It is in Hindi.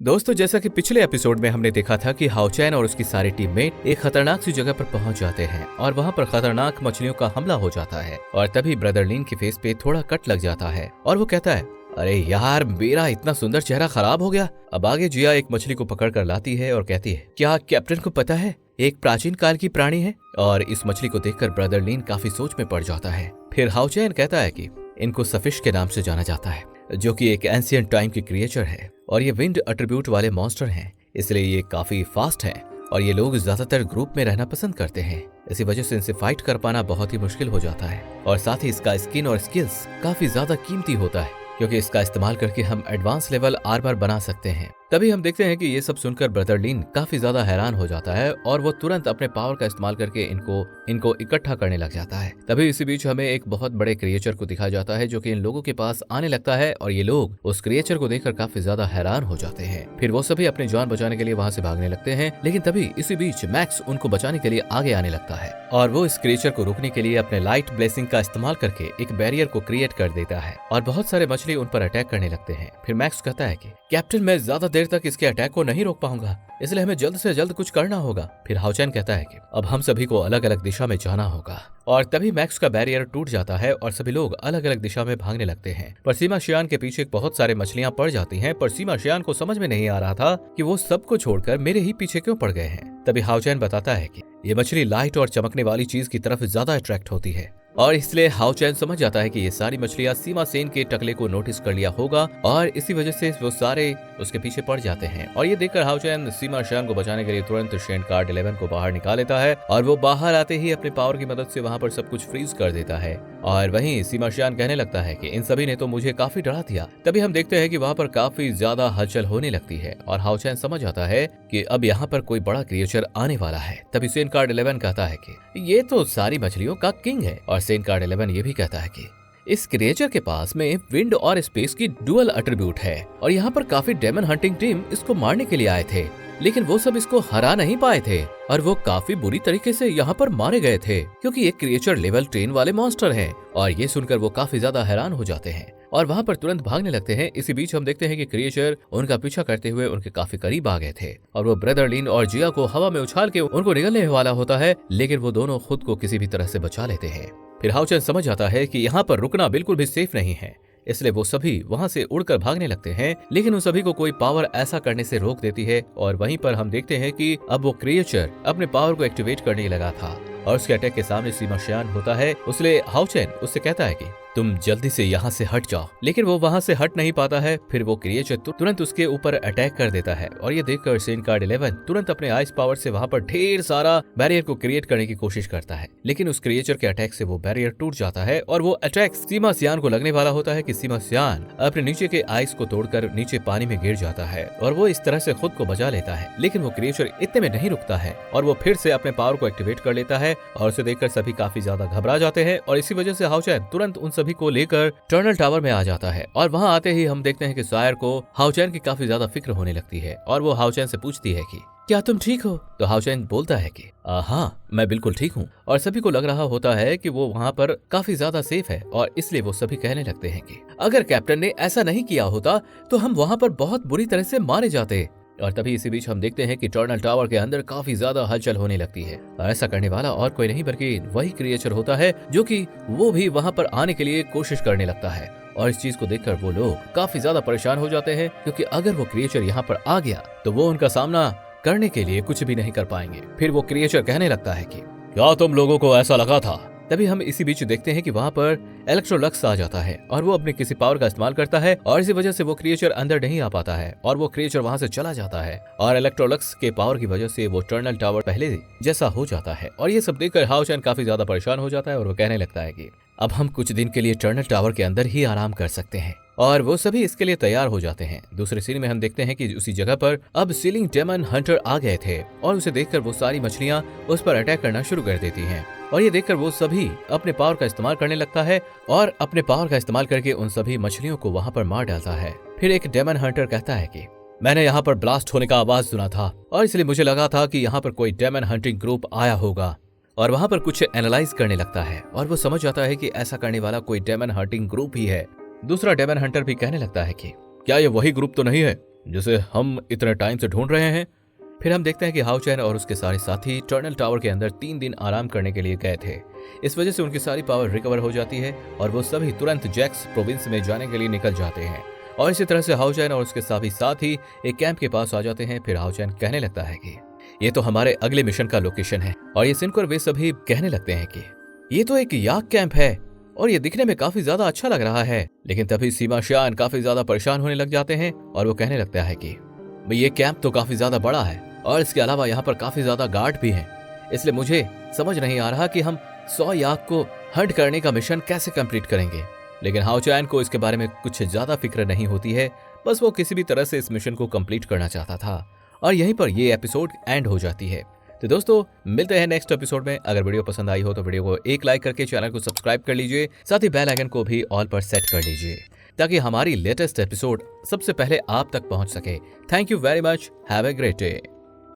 दोस्तों, जैसा कि पिछले एपिसोड में हमने देखा था कि हाओचैन और उसकी सारी टीममेट एक खतरनाक सी जगह पर पहुंच जाते हैं और वहां पर खतरनाक मछलियों का हमला हो जाता है और तभी ब्रदर लिन के फेस पे थोड़ा कट लग जाता है और वो कहता है, अरे यार, मेरा इतना सुंदर चेहरा खराब हो गया। अब आगे जिया एक मछली को पकड़ कर लाती है और कहती है, क्या कैप्टन को पता है एक प्राचीन काल की प्राणी है? और इस मछली को देखकर ब्रदर लिन काफी सोच में पड़ जाता है। फिर हाओचैन कहता है कि इनको सफिश के नाम से जाना जाता है, जो कि एक एंशिएंट टाइम की क्रिएचर है और ये विंड एट्रीब्यूट वाले मॉन्स्टर हैं, इसलिए ये काफी फास्ट हैं और ये लोग ज्यादातर ग्रुप में रहना पसंद करते हैं। इसी वजह से इनसे फाइट कर पाना बहुत ही मुश्किल हो जाता है और साथ ही इसका स्किन और स्किल्स काफी ज्यादा कीमती होता है, क्योंकि इसका इस्तेमाल करके हम एडवांस लेवल आर्मर बना सकते हैं। तभी हम देखते हैं कि ये सब सुनकर ब्रदर लिन काफी ज्यादा हैरान हो जाता है और वो तुरंत अपने पावर का इस्तेमाल करके इनको इकट्ठा करने लग जाता है। तभी इसी बीच हमें एक बहुत बड़े क्रिएचर को दिखाया जाता है जो कि इन लोगों के पास आने लगता है और ये लोग उस क्रिएचर को देखकर काफी ज्यादा हैरान हो जाते हैं। फिर वो सभी अपनी जान बचाने के लिए वहां से भागने लगते हैं, लेकिन तभी इसी बीच मैक्स उनको बचाने के लिए आगे आने लगता है और वो इस क्रिएचर को रोकने के लिए अपने लाइट ब्लेसिंग का इस्तेमाल करके एक बैरियर को क्रिएट कर देता है और बहुत सारे मछली उन पर अटैक करने लगते हैं। फिर मैक्स कहता है कि कैप्टन, मैं ज्यादा देर तक इसके अटैक को नहीं रोक पाऊंगा, इसलिए हमें जल्द से जल्द कुछ करना होगा। फिर हाओचैन कहता है कि अब हम सभी को अलग अलग दिशा में जाना होगा और तभी मैक्स का बैरियर टूट जाता है और सभी लोग अलग अलग दिशा में भागने लगते हैं। पर सीमा शियान के पीछे बहुत सारे मछलियां पड़ जाती हैं, पर सीमा शियान को समझ में नहीं आ रहा था कि वो सबको छोड़कर मेरे ही पीछे क्यों पड़ गए हैं। तभी हाओचैन बताता है कि ये मछली लाइट और चमकने वाली चीज की तरफ ज्यादा अट्रैक्ट होती है और इसलिए हाओचैन समझ जाता है कि ये सारी मछलियां सीमा सेन के टकले को नोटिस कर लिया होगा और इसी वजह से वो सारे उसके पीछे पड़ जाते हैं। और ये देखकर हाओचैन सीमा शियान को बचाने के लिए तुरंत शेन कार्ड 11 को बाहर निकाल लेता है और वो बाहर आते ही अपने पावर की मदद से वहां पर सब कुछ फ्रीज कर देता है। और वहीं सीमा शियान कहने लगता है कि इन सभी ने तो मुझे काफी डरा दिया। तभी हम देखते हैं कि वहां पर काफी ज्यादा हलचल होने लगती है और हाओचैन समझ आता है कि अब यहाँ पर कोई बड़ा क्रिएचर आने वाला है। तभी शेन कार्ड 11 कहता है कि ये तो सारी मछलियों का किंग है और शेन कार्ड 11 ये भी कहता है कि इस क्रिएचर के पास में विंड और स्पेस की डुअल एट्रीब्यूट है और यहाँ पर काफी डेमन हंटिंग टीम इसको मारने के लिए आए थे, लेकिन वो सब इसको हरा नहीं पाए थे और वो काफी बुरी तरीके से यहाँ पर मारे गए थे, क्योंकि ये क्रिएचर लेवल 10 वाले मॉन्स्टर हैं। और ये सुनकर वो काफी ज्यादा हैरान हो जाते हैं और वहाँ पर तुरंत भागने लगते हैं। इसी बीच हम देखते हैं कि क्रिएचर उनका पीछा करते हुए उनके काफी करीब आ गए थे और वो ब्रदर लिन और जिया को हवा में उछाल के उनको निगलने वाला होता है, लेकिन वो दोनों खुद को किसी भी तरह से बचा लेते हैं। फिर हाओचैन समझ आता है कि यहाँ पर रुकना बिल्कुल भी सेफ नहीं है, इसलिए वो सभी वहां से उड़कर भागने लगते हैं, लेकिन उन सभी को कोई पावर ऐसा करने से रोक देती है। और वहीं पर हम देखते हैं कि अब वो क्रिएचर अपने पावर को एक्टिवेट करने लगा था और उसके अटैक के सामने सीमा शियान होता है। उसलिए हाओचैन उससे कहता है कि तुम जल्दी से यहाँ से हट जाओ, लेकिन वो वहाँ से हट नहीं पाता है। फिर वो क्रिएचर तुरंत उसके ऊपर अटैक कर देता है और ये देखकर शेन कार्ड 11 तुरंत अपने आइस पावर से वहाँ पर ढेर सारा बैरियर को क्रिएट करने की कोशिश करता है, लेकिन उस क्रिएचर के अटैक से वो बैरियर टूट जाता है और वो अटैक सीमा शियान को लगने वाला होता है कि सीमा शियान अपने नीचे के आइस को तोड़कर नीचे पानी में गिर जाता है और वो इस तरह से खुद को बचा लेता है। लेकिन वो क्रिएचर इतने में नहीं रुकता है और वो फिर से अपने पावर को एक्टिवेट कर लेता है और उसे देखकर सभी काफी ज्यादा घबरा जाते हैं और इसी वजह से हाओचैन तुरंत उन सभी को लेकर टर्नल टावर में आ जाता है। और वहां आते ही हम देखते हैं कि सायर को हाओचैन की काफी ज्यादा फिक्र होने लगती है और वो हाओचैन से पूछती है कि क्या तुम ठीक हो? तो हाओचैन बोलता है कि हाँ, मैं बिल्कुल ठीक हूँ। और सभी को लग रहा होता है कि वो वहाँ पर काफी ज्यादा सेफ है और इसलिए वो सभी कहने लगते हैं कि अगर कैप्टन ने ऐसा नहीं किया होता तो हम वहाँ पर बहुत बुरी तरह से मारे जाते। और तभी इसी बीच हम देखते हैं कि टर्नल टावर के अंदर काफी ज्यादा हलचल होने लगती है और ऐसा करने वाला और कोई नहीं बल्कि वही क्रिएचर होता है, जो कि वो भी वहां पर आने के लिए कोशिश करने लगता है। और इस चीज को देखकर वो लोग काफी ज्यादा परेशान हो जाते हैं, क्योंकि अगर वो क्रिएचर यहाँ पर आ गया तो वो उनका सामना करने के लिए कुछ भी नहीं कर पाएंगे। फिर वो क्रिएचर कहने लगता है कि क्या तुम लोगों को ऐसा लगा था? तभी हम इसी बीच देखते हैं कि वहां पर इलेक्ट्रोलक्स आ जाता है और वो अपने किसी पावर का इस्तेमाल करता है और इसी वजह से वो क्रिएचर अंदर नहीं आ पाता है और वो क्रिएचर वहां से चला जाता है और इलेक्ट्रोलक्स के पावर की वजह से वो टर्नल टावर पहले जैसा हो जाता है। और ये सब देखकर हाओचैन काफी ज्यादा परेशान हो जाता है और वो कहने लगता है कि अब हम कुछ दिन के लिए टर्नल टावर के अंदर ही आराम कर सकते हैं और वो सभी इसके लिए तैयार हो जाते हैं। दूसरे सीन में हम देखते हैं कि उसी जगह पर अब सीलिंग डेमन हंटर आ गए थे और उसे देखकर वो सारी मछलियां उस पर अटैक करना शुरू कर देती हैं और ये देखकर वो सभी अपने पावर का इस्तेमाल करने लगता है और अपने पावर का इस्तेमाल करके उन सभी मछलियों को वहां पर मार डालता है। फिर एक डेमन हंटर कहता है कि मैंने यहाँ पर ब्लास्ट होने का आवाज सुना था और इसलिए मुझे लगा था कि यहाँ पर कोई डेमन हंटिंग ग्रुप आया होगा और वहां पर कुछ एनालाइज करने लगता है और वो समझ जाता है कि ऐसा करने वाला कोई डेमन हंटिंग ग्रुप ही है। दूसरा डेमन हंटर भी कहने लगता है कि क्या ये वही ग्रुप तो नहीं है जिसे हम इतने टाइम से ढूंढ रहे हैं। फिर हम देखते हैं कि हाउ चैन और उसके सारे साथी टर्नल टावर के अंदर 3 दिन आराम करने के लिए गए थे। इस वजह से उनकी सारी पावर रिकवर हो जाती है और वो सभी तुरंत जैक्स प्रोविंस में जाने के लिए निकल जाते हैं। और इसी तरह से हाउ चैन और उसके सभी साथी एक कैंप के पास आ जाते हैं। फिर हाउ चैन कहने लगता है कि ये तो हमारे अगले मिशन का लोकेशन है। और ये सुनकर वे सभी कहने लगते हैं कि ये तो एक याक कैंप है और ये दिखने में काफी ज्यादा अच्छा लग रहा है। लेकिन तभी सीमा शान काफी ज्यादा परेशान होने लग जाते हैं और वो कहने लगता है कि ये कैंप तो काफी ज्यादा बड़ा है और इसके अलावा यहाँ पर काफी ज्यादा गार्ड भी हैं। इसलिए मुझे समझ नहीं आ रहा कि हम 100 याक को हंट करने का मिशन कैसे कंप्लीट करेंगे। लेकिन हाउ चैन को इसके बारे में कुछ ज्यादा फिक्र नहीं होती है, बस वो किसी भी तरह से इस मिशन को कंप्लीट करना चाहता था। और यहीं पर ये एपिसोड एंड हो जाती है। तो दोस्तों मिलते हैं नेक्स्ट एपिसोड में। अगर वीडियो पसंद आई हो तो वीडियो को एक लाइक करके चैनल को सब्सक्राइब कर लीजिए, साथ ही बेल आइकन को भी ऑल पर सेट कर लीजिए ताकि हमारी लेटेस्ट एपिसोड सबसे पहले आप तक पहुंच सके। Thank you very much, have a great day.